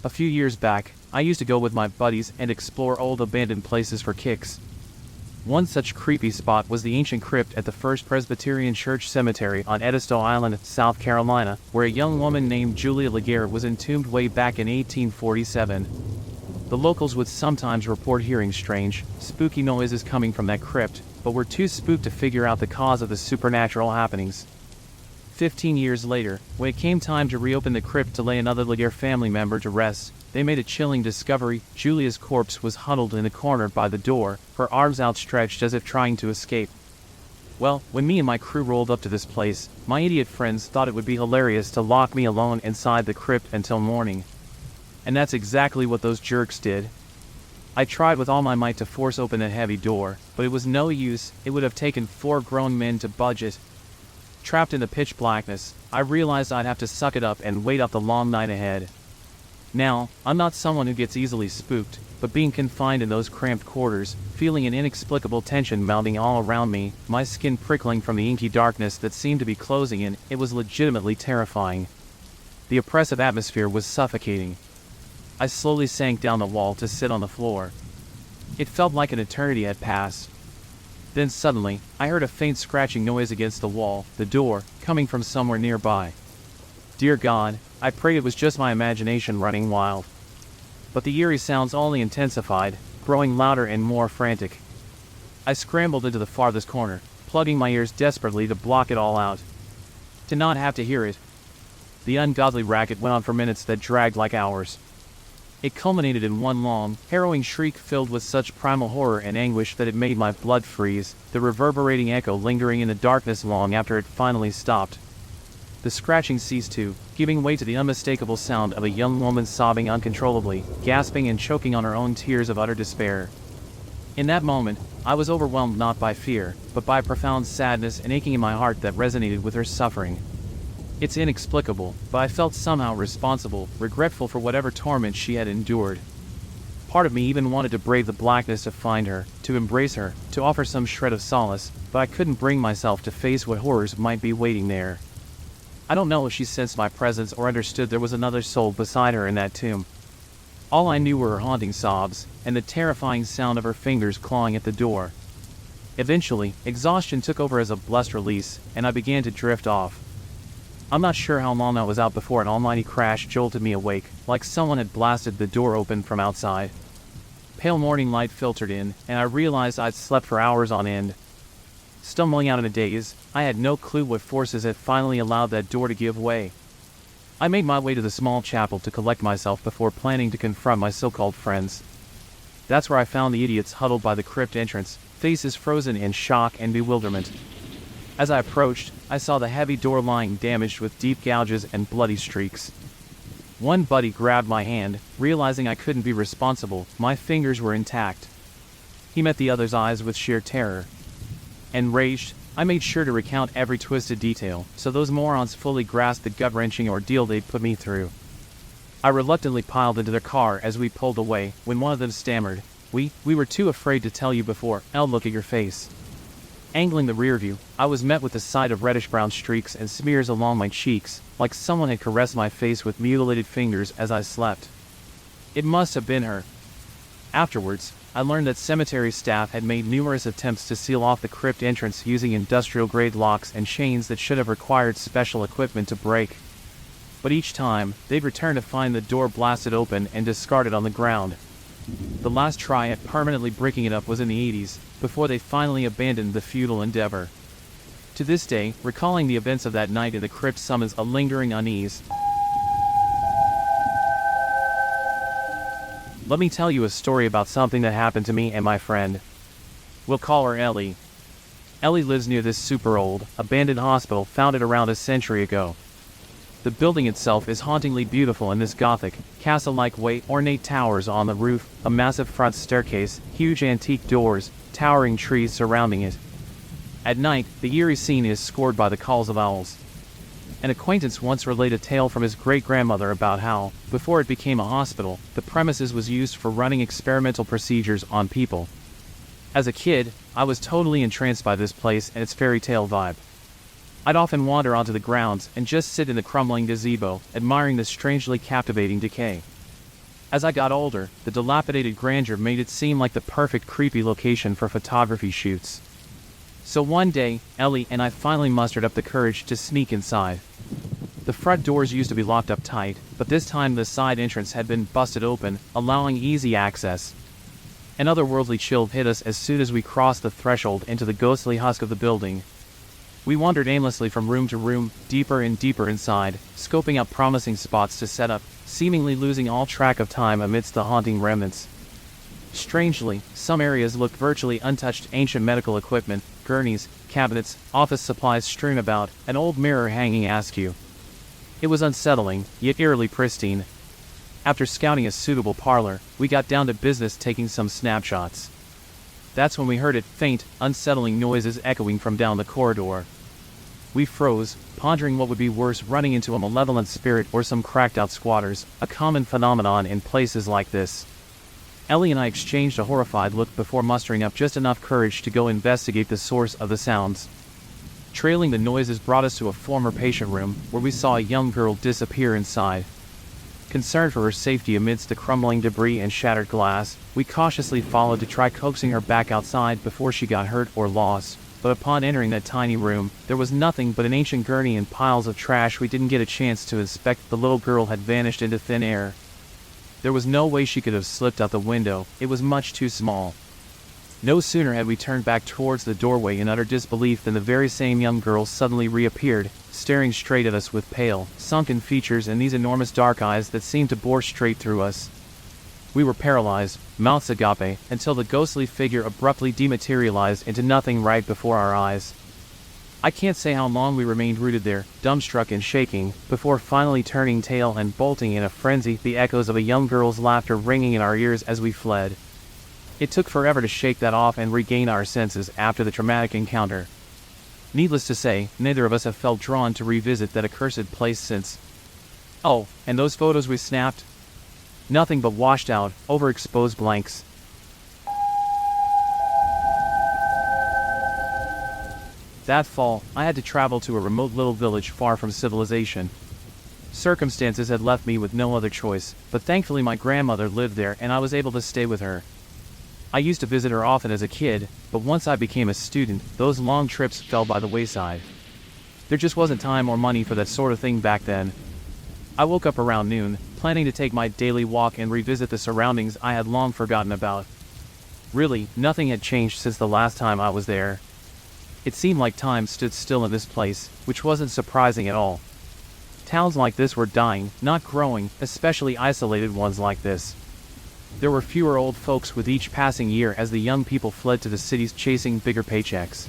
A few years back, I used to go with my buddies and explore old abandoned places for kicks. One such creepy spot was the ancient crypt at the First Presbyterian Church Cemetery on Edisto Island, South Carolina, where a young woman named Julia Laguerre was entombed way back in 1847. The locals would sometimes report hearing strange, spooky noises coming from that crypt, but were too spooked to figure out the cause of the supernatural happenings. 15 years later, when it came time to reopen the crypt to lay another Laguerre family member to rest, they made a chilling discovery. Julia's corpse was huddled in the corner by the door, her arms outstretched as if trying to escape. Well, when me and my crew rolled up to this place, my idiot friends thought it would be hilarious to lock me alone inside the crypt until morning. And that's exactly what those jerks did. I tried with all my might to force open that heavy door, but it was no use. It would have taken 4 grown men to budge it. Trapped in the pitch blackness, I realized I'd have to suck it up and wait out the long night ahead. Now, I'm not someone who gets easily spooked, but being confined in those cramped quarters, feeling an inexplicable tension mounting all around me, my skin prickling from the inky darkness that seemed to be closing in, it was legitimately terrifying. The oppressive atmosphere was suffocating. I slowly sank down the wall to sit on the floor. It felt like an eternity had passed. Then suddenly, I heard a faint scratching noise against the wall, the door, coming from somewhere nearby. Dear God, I prayed it was just my imagination running wild. But the eerie sounds only intensified, growing louder and more frantic. I scrambled into the farthest corner, plugging my ears desperately to block it all out. To not have to hear it. The ungodly racket went on for minutes that dragged like hours. It culminated in one long, harrowing shriek filled with such primal horror and anguish that it made my blood freeze, the reverberating echo lingering in the darkness long after it finally stopped. The scratching ceased too, giving way to the unmistakable sound of a young woman sobbing uncontrollably, gasping and choking on her own tears of utter despair. In that moment, I was overwhelmed not by fear, but by profound sadness and aching in my heart that resonated with her suffering. It's inexplicable, but I felt somehow responsible, regretful for whatever torment she had endured. Part of me even wanted to brave the blackness to find her, to embrace her, to offer some shred of solace, but I couldn't bring myself to face what horrors might be waiting there. I don't know if she sensed my presence or understood there was another soul beside her in that tomb. All I knew were her haunting sobs, and the terrifying sound of her fingers clawing at the door. Eventually, exhaustion took over as a blessed release, and I began to drift off. I'm not sure how long I was out before an almighty crash jolted me awake, like someone had blasted the door open from outside. Pale morning light filtered in, and I realized I'd slept for hours on end. Stumbling out in a daze, I had no clue what forces had finally allowed that door to give way. I made my way to the small chapel to collect myself before planning to confront my so-called friends. That's where I found the idiots huddled by the crypt entrance, faces frozen in shock and bewilderment. As I approached, I saw the heavy door lying damaged with deep gouges and bloody streaks. One buddy grabbed my hand, realizing I couldn't be responsible. My fingers were intact. He met the other's eyes with sheer terror. Enraged, I made sure to recount every twisted detail, so those morons fully grasped the gut-wrenching ordeal they'd put me through. I reluctantly piled into their car as we pulled away, when one of them stammered, We were too afraid to tell you before. Look at your face." Angling the rear view, I was met with the sight of reddish-brown streaks and smears along my cheeks, like someone had caressed my face with mutilated fingers as I slept. It must have been her. Afterwards, I learned that cemetery staff had made numerous attempts to seal off the crypt entrance using industrial-grade locks and chains that should have required special equipment to break. But each time, they'd return to find the door blasted open and discarded on the ground. The last try at permanently breaking it up was in the 80s, before they finally abandoned the futile endeavor. To this day, recalling the events of that night in the crypt summons a lingering unease. Let me tell you a story about something that happened to me and my friend. We'll call her Ellie. Ellie lives near this super old, abandoned hospital founded around a century ago. The building itself is hauntingly beautiful in this Gothic, castle-like way, ornate towers on the roof, a massive front staircase, huge antique doors, towering trees surrounding it. At night, the eerie scene is scored by the calls of owls. An acquaintance once related a tale from his great-grandmother about how, before it became a hospital, the premises was used for running experimental procedures on people. As a kid, I was totally entranced by this place and its fairy tale vibe. I'd often wander onto the grounds and just sit in the crumbling gazebo, admiring the strangely captivating decay. As I got older, the dilapidated grandeur made it seem like the perfect creepy location for photography shoots. So one day, Ellie and I finally mustered up the courage to sneak inside. The front doors used to be locked up tight, but this time the side entrance had been busted open, allowing easy access. An otherworldly chill hit us as soon as we crossed the threshold into the ghostly husk of the building. We wandered aimlessly from room to room, deeper and deeper inside, scoping out promising spots to set up, seemingly losing all track of time amidst the haunting remnants. Strangely, some areas looked virtually untouched, ancient medical equipment, gurneys, cabinets, office supplies strewn about, an old mirror hanging askew. It was unsettling, yet eerily pristine. After scouting a suitable parlor, we got down to business taking some snapshots. That's when we heard it, faint, unsettling noises echoing from down the corridor. We froze, pondering what would be worse, running into a malevolent spirit or some cracked-out squatters, a common phenomenon in places like this. Ellie and I exchanged a horrified look before mustering up just enough courage to go investigate the source of the sounds. Trailing the noises brought us to a former patient room, where we saw a young girl disappear inside. Concerned for her safety amidst the crumbling debris and shattered glass, we cautiously followed to try coaxing her back outside before she got hurt or lost. But upon entering that tiny room, there was nothing but an ancient gurney and piles of trash we didn't get a chance to inspect. The little girl had vanished into thin air. There was no way she could have slipped out the window, it was much too small. No sooner had we turned back towards the doorway in utter disbelief than the very same young girl suddenly reappeared, staring straight at us with pale, sunken features and these enormous dark eyes that seemed to bore straight through us. We were paralyzed, mouths agape, until the ghostly figure abruptly dematerialized into nothing right before our eyes. I can't say how long we remained rooted there, dumbstruck and shaking, before finally turning tail and bolting in a frenzy, the echoes of a young girl's laughter ringing in our ears as we fled. It took forever to shake that off and regain our senses after the traumatic encounter. Needless to say, neither of us have felt drawn to revisit that accursed place since. Oh, and those photos we snapped? Nothing but washed out, overexposed blanks. That fall, I had to travel to a remote little village far from civilization. Circumstances had left me with no other choice, but thankfully my grandmother lived there and I was able to stay with her. I used to visit her often as a kid, but once I became a student, those long trips fell by the wayside. There just wasn't time or money for that sort of thing back then. I woke up around noon, planning to take my daily walk and revisit the surroundings I had long forgotten about. Really, nothing had changed since the last time I was there. It seemed like time stood still in this place, which wasn't surprising at all. Towns like this were dying, not growing, especially isolated ones like this. There were fewer old folks with each passing year as the young people fled to the cities chasing bigger paychecks.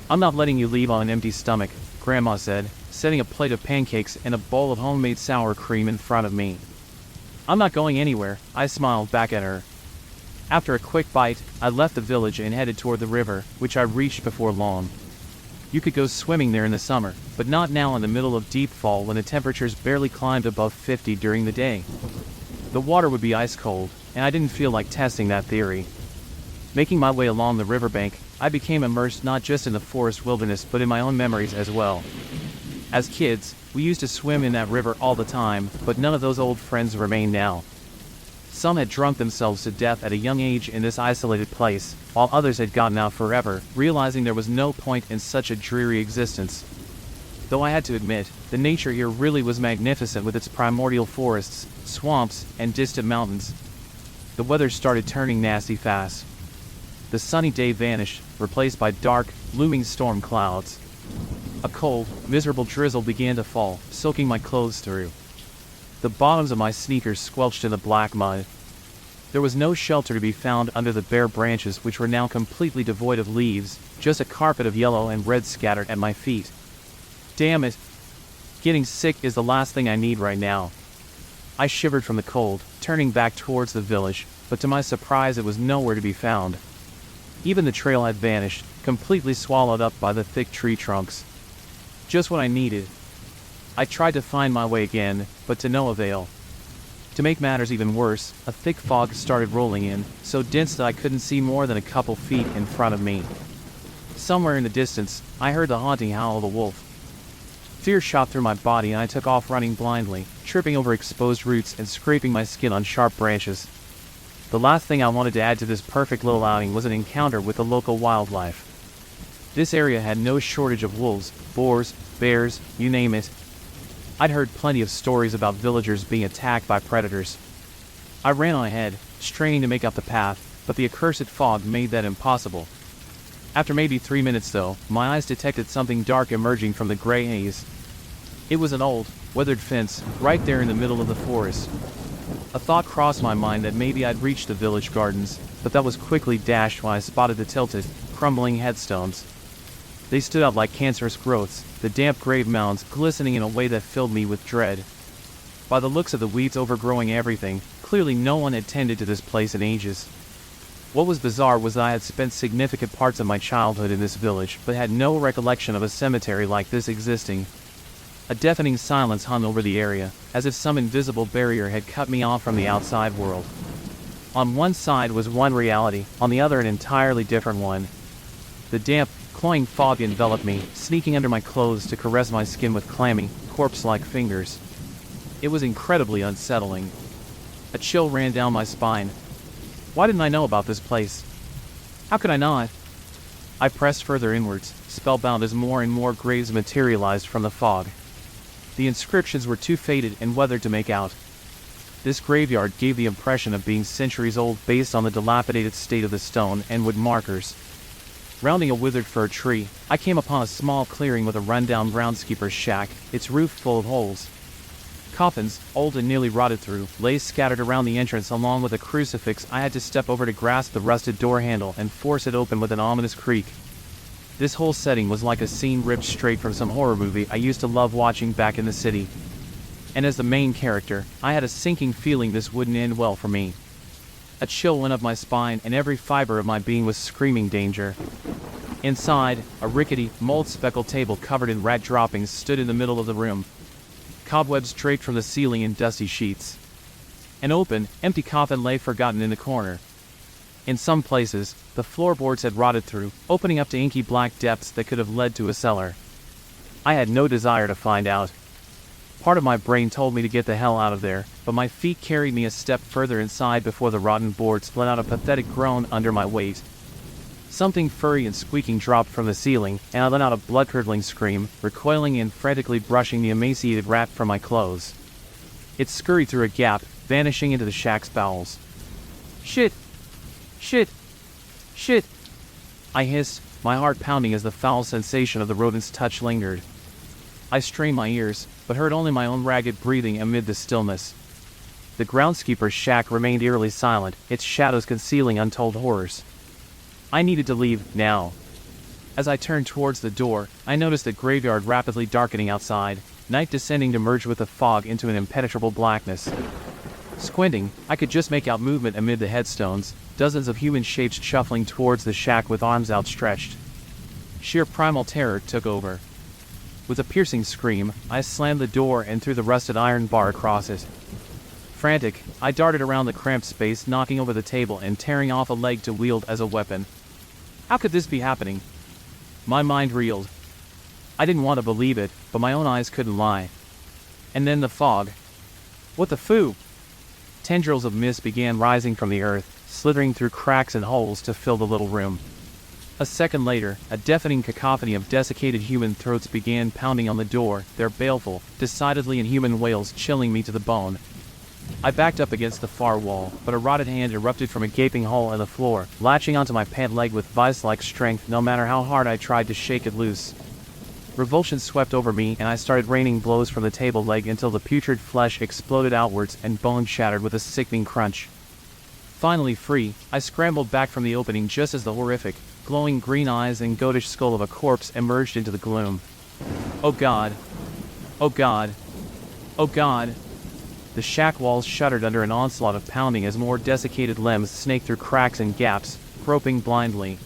"I'm not letting you leave on an empty stomach," Grandma said, setting a plate of pancakes and a bowl of homemade sour cream in front of me. "I'm not going anywhere," I smiled back at her. After a quick bite, I left the village and headed toward the river, which I reached before long. You could go swimming there in the summer, but not now in the middle of deep fall when the temperatures barely climbed above 50 during the day. The water would be ice cold, and I didn't feel like testing that theory. Making my way along the riverbank, I became immersed not just in the forest wilderness but in my own memories as well. As kids, we used to swim in that river all the time, but none of those old friends remain now. Some had drunk themselves to death at a young age in this isolated place, while others had gotten out forever, realizing there was no point in such a dreary existence. Though I had to admit, the nature here really was magnificent with its primordial forests, swamps, and distant mountains. The weather started turning nasty fast. The sunny day vanished, replaced by dark, looming storm clouds. A cold, miserable drizzle began to fall, soaking my clothes through. The bottoms of my sneakers squelched in the black mud. There was no shelter to be found under the bare branches, which were now completely devoid of leaves, just a carpet of yellow and red scattered at my feet. Damn it! Getting sick is the last thing I need right now. I shivered from the cold, turning back towards the village, but to my surprise it was nowhere to be found. Even the trail had vanished, completely swallowed up by the thick tree trunks. Just what I needed. I tried to find my way again, but to no avail. To make matters even worse, a thick fog started rolling in, so dense that I couldn't see more than a couple feet in front of me. Somewhere in the distance, I heard the haunting howl of a wolf. Fear shot through my body and I took off running blindly, tripping over exposed roots and scraping my skin on sharp branches. The last thing I wanted to add to this perfect little outing was an encounter with the local wildlife. This area had no shortage of wolves, boars, bears, you name it. I'd heard plenty of stories about villagers being attacked by predators. I ran on ahead, straining to make out the path, but the accursed fog made that impossible. After maybe 3 minutes though, my eyes detected something dark emerging from the gray haze. It was an old, weathered fence, right there in the middle of the forest. A thought crossed my mind that maybe I'd reached the village gardens, but that was quickly dashed when I spotted the tilted, crumbling headstones. They stood out like cancerous growths, the damp grave mounds glistening in a way that filled me with dread. By the looks of the weeds overgrowing everything, clearly no one had tended to this place in ages. What was bizarre was that I had spent significant parts of my childhood in this village, but had no recollection of a cemetery like this existing. A deafening silence hung over the area, as if some invisible barrier had cut me off from the outside world. On one side was one reality, on the other an entirely different one. The damp, cloying fog enveloped me, sneaking under my clothes to caress my skin with clammy, corpse-like fingers. It was incredibly unsettling. A chill ran down my spine. Why didn't I know about this place? How could I not? I pressed further inwards, spellbound as more and more graves materialized from the fog. The inscriptions were too faded and weathered to make out. This graveyard gave the impression of being centuries old based on the dilapidated state of the stone and wood markers. Rounding a withered fir tree, I came upon a small clearing with a rundown groundskeeper's shack, its roof full of holes. Coffins, old and nearly rotted through, lay scattered around the entrance along with a crucifix I had to step over to grasp the rusted door handle and force it open with an ominous creak. This whole setting was like a scene ripped straight from some horror movie I used to love watching back in the city. And as the main character, I had a sinking feeling this wouldn't end well for me. A chill went up my spine and every fiber of my being was screaming danger. Inside, a rickety, mold-speckled table covered in rat droppings stood in the middle of the room. Cobwebs draped from the ceiling in dusty sheets. An open, empty coffin lay forgotten in the corner. In some places, the floorboards had rotted through, opening up to inky black depths that could have led to a cellar. I had no desire to find out. Part of my brain told me to get the hell out of there, but my feet carried me a step further inside before the rotten boards let out a pathetic groan under my weight. Something furry and squeaking dropped from the ceiling, and I let out a blood-curdling scream, recoiling and frantically brushing the emaciated rat from my clothes. It scurried through a gap, vanishing into the shack's bowels. Shit! Shit! Shit! I hissed, my heart pounding as the foul sensation of the rodent's touch lingered. I strained my ears, but heard only my own ragged breathing amid the stillness. The groundskeeper's shack remained eerily silent, its shadows concealing untold horrors. I needed to leave, now. As I turned towards the door, I noticed the graveyard rapidly darkening outside, night descending to merge with the fog into an impenetrable blackness. Squinting, I could just make out movement amid the headstones, dozens of human shapes shuffling towards the shack with arms outstretched. Sheer primal terror took over. With a piercing scream, I slammed the door and threw the rusted iron bar across it. Frantic, I darted around the cramped space, knocking over the table and tearing off a leg to wield as a weapon. How could this be happening? My mind reeled. I didn't want to believe it, but my own eyes couldn't lie. And then the fog. What the foo? Tendrils of mist began rising from the earth, slithering through cracks and holes to fill the little room. A second later, a deafening cacophony of desiccated human throats began pounding on the door, their baleful, decidedly inhuman wails chilling me to the bone. I backed up against the far wall, but a rotted hand erupted from a gaping hole in the floor, latching onto my pant leg with vice-like strength no matter how hard I tried to shake it loose. Revulsion swept over me and I started raining blows from the table leg until the putrid flesh exploded outwards and bone shattered with a sickening crunch. Finally free, I scrambled back from the opening just as the horrific, glowing green eyes and goatish skull of a corpse emerged into the gloom. Oh God! Oh God! Oh God! The shack walls shuddered under an onslaught of pounding as more desiccated limbs snaked through cracks and gaps, groping blindly.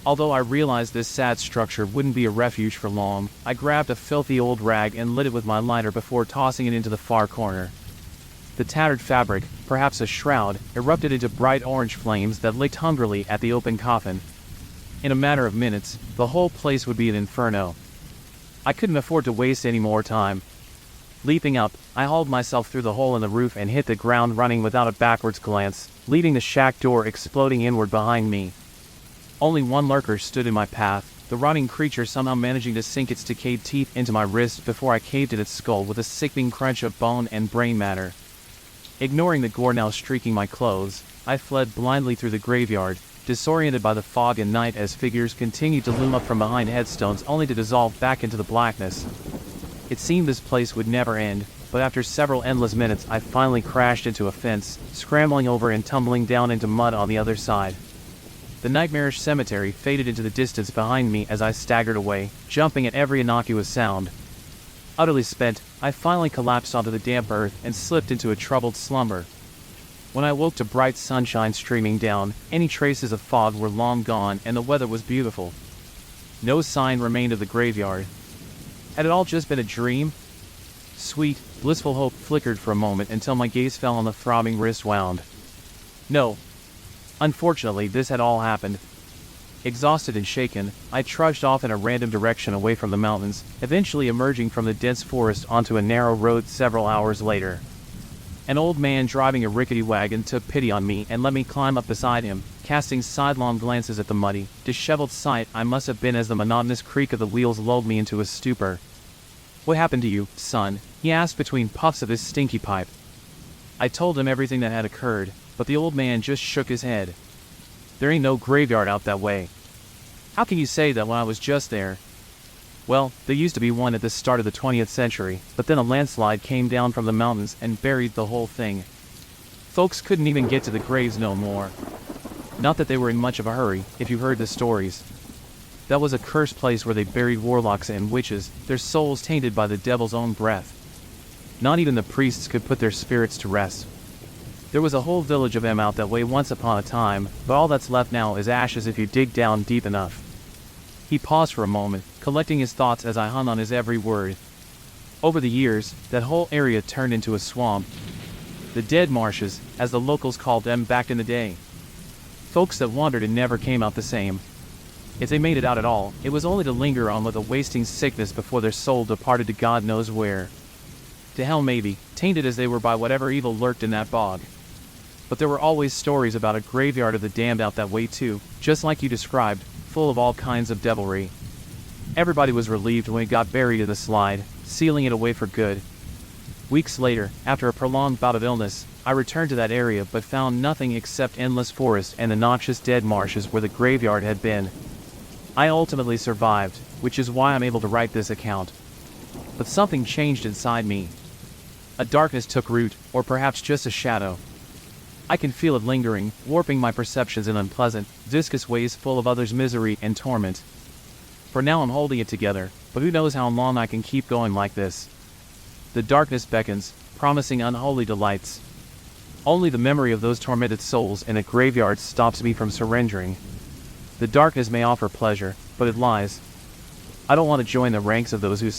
Although I realized this sad structure wouldn't be a refuge for long, I grabbed a filthy old rag and lit it with my lighter before tossing it into the far corner. The tattered fabric, perhaps a shroud, erupted into bright orange flames that licked hungrily at the open coffin. In a matter of minutes, the whole place would be an inferno. I couldn't afford to waste any more time. Leaping up, I hauled myself through the hole in the roof and hit the ground running without a backwards glance, leaving the shack door exploding inward behind me. Only one lurker stood in my path, the rotting creature somehow managing to sink its decayed teeth into my wrist before I caved in its skull with a sickening crunch of bone and brain matter. Ignoring the gore now streaking my clothes, I fled blindly through the graveyard, disoriented by the fog and night as figures continued to loom up from behind headstones only to dissolve back into the blackness. It seemed this place would never end, but after several endless minutes I finally crashed into a fence, scrambling over and tumbling down into mud on the other side. The nightmarish cemetery faded into the distance behind me as I staggered away, jumping at every innocuous sound. Utterly spent, I finally collapsed onto the damp earth and slipped into a troubled slumber. When I woke to bright sunshine streaming down, any traces of fog were long gone and the weather was beautiful. No sign remained of the graveyard. Had it all just been a dream? Sweet, blissful hope flickered for a moment until my gaze fell on the throbbing wrist wound. No. Unfortunately, this had all happened. Exhausted and shaken, I trudged off in a random direction away from the mountains, eventually emerging from the dense forest onto a narrow road several hours later. An old man driving a rickety wagon took pity on me and let me climb up beside him, casting sidelong glances at the muddy, disheveled sight I must have been as the monotonous creak of the wheels lulled me into a stupor. "What happened to you, son?" he asked between puffs of his stinky pipe. I told him everything that had occurred, but the old man just shook his head. "There ain't no graveyard out that way." "How can you say that when I was just there?" "Well, there used to be one at the start of the 20th century, but then a landslide came down from the mountains and buried the whole thing. Folks couldn't even get to the graves no more. Not that they were in much of a hurry, if you've heard the stories. That was a cursed place where they buried warlocks and witches, their souls tainted by the devil's own breath. Not even the priests could put their spirits to rest. There was a whole village of them out that way once upon a time, but all that's left now is ashes if you dig down deep enough." He paused for a moment, collecting his thoughts as I hung on his every word. Over the years, that whole area turned into a swamp. The dead marshes, as the locals called them back in the day. Folks that wandered and never came out the same. If they made it out at all, it was only to linger on with a wasting sickness before their soul departed to God knows where. To hell maybe, tainted as they were by whatever evil lurked in that bog. But there were always stories about a graveyard of the damned out that way too, just like you described, full of all kinds of devilry. Everybody was relieved when it got buried in the slide, sealing it away for good. Weeks later, after a prolonged bout of illness, I returned to that area but found nothing except endless forest and the noxious dead marshes where the graveyard had been. I ultimately survived, which is why I'm able to write this account. But something changed inside me. A darkness took root, or perhaps just a shadow. I can feel it lingering, warping my perceptions in unpleasant, viscous ways full of others' misery and torment. For now I'm holding it together, but who knows how long I can keep going like this. The darkness beckons, promising unholy delights. Only the memory of those tormented souls in a graveyard stops me from surrendering. The darkness may offer pleasure, but it lies. I don't want to join the ranks of those who